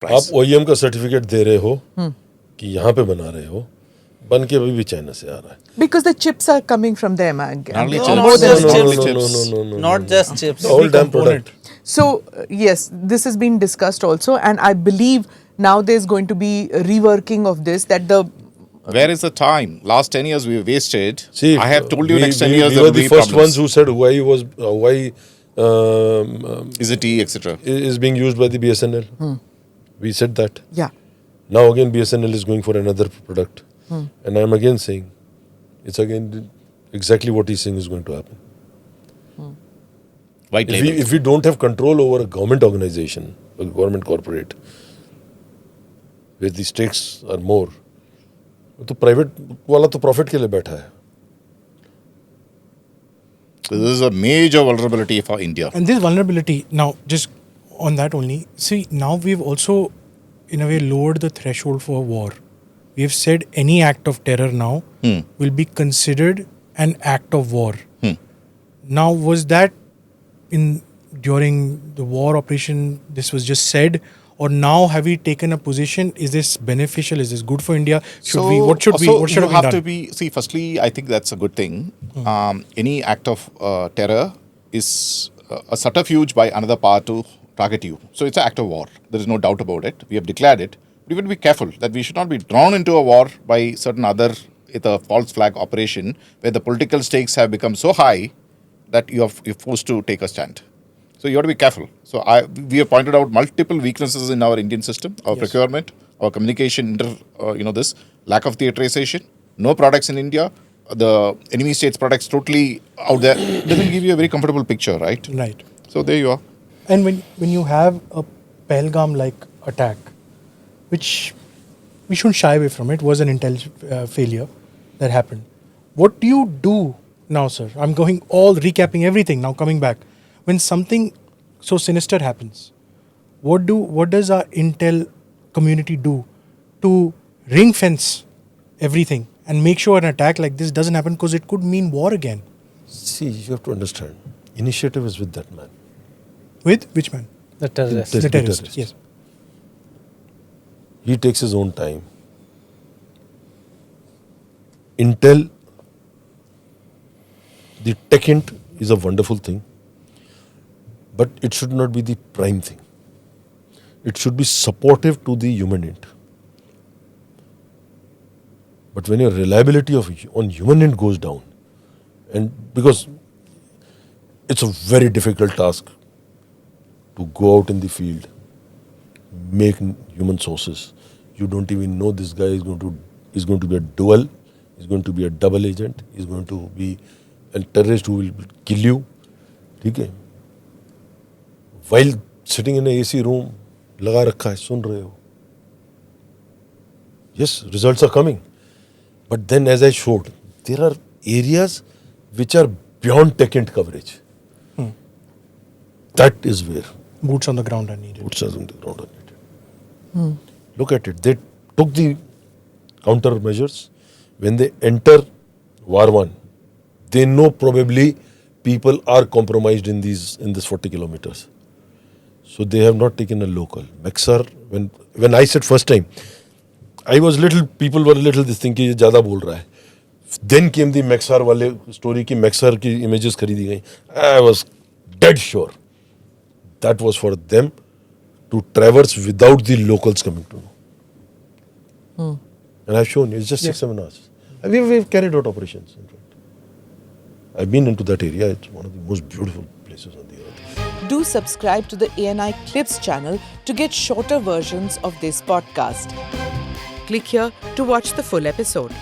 आप OEM का certificate दे रहे हो कि यहाँ पे बना रहे हो, बन के अभी भी चाइना से आ रहा है. Because the chips are coming from them. Not only More chips. than No, chips. no. Not just chips. The whole damn product. So, yes, this has been discussed also, and I believe now there's going to be a reworking of this, that the Where is the time? Last 10 years we wasted. See, I have told you next 10 years we there were will the be first problems. ones who said why Is it tea, etc. is being used by the BSNL. We said that. yeah. Now again BSNL is going for another product, and I am again saying, it's again exactly what he's saying is going to happen. White label. If we don't have control over a government organization, a government corporate, where the stakes are more, तो private वाला तो profit के लिए बैठा है. So this is a major vulnerability for India. And this vulnerability, now just on that only, see, now we've also in a way lowered the threshold for war. We have said any act of terror now will be considered an act of war. Now, was that during the war operation, this was just said, or now have we taken a position? Is this beneficial? Is this good for India? What should you have been have done? to be, see, firstly, I think that's a good thing. Any act of terror is a subterfuge by another power to target you. So it's an act of war. There is no doubt about it. We have declared it. But we have to be careful that we should not be drawn into a war by certain other false flag operation where the political stakes have become so high that you're forced to take a stand. So you have to be careful. So we have pointed out multiple weaknesses in our Indian system, our procurement, our communication, this lack of theaterization, no products in India, the enemy states products totally out there. It doesn't give you a very comfortable picture, right? Right. So there you are. And when you have a Pahalgam-like attack, which we shouldn't shy away from, it was an intelligent failure that happened. What do you do now, sir? I'm recapping everything, now coming back. When something so sinister happens, what does our intel community do to ring fence everything and make sure an attack like this doesn't happen, because it could mean war again? See, you have to understand, initiative is with that man. With which man? The terrorists. The terrorist. Yes. He takes his own time. Intel, the tech hint is a wonderful thing, but it should not be the prime thing. It should be supportive to the human int. But when your reliability on human int goes down, and because it's a very difficult task to go out in the field, make human sources. You don't even know this guy is going to be a dual, he's going to be a double agent, he's going to be a terrorist who will kill you. Okay? While sitting in an AC room, लगा रखा है, सुन रहे हो. Yes, results are coming. But then, as I showed, there are areas which are beyond tech and coverage. That is where Boots on the ground are needed. boots on the ground are needed. Look at it. They took the countermeasures. When they enter War 1, they know probably people are compromised in this 40 kilometers. So they have not taken a local. Maxar, when I said first time, people were little this thing कि ये ज़्यादा बोल रहा है. Then came the Maxar वाले story कि Maxar की images खरीदी गई. I was dead sure that was for them to traverse without the locals coming to know. And I've shown you, it's just 6-7 hours. We've carried out operations, in fact. I've been into that area. It's one of the most beautiful places on the earth. Do subscribe to the ANI Clips channel to get shorter versions of this podcast. Click here to watch the full episode.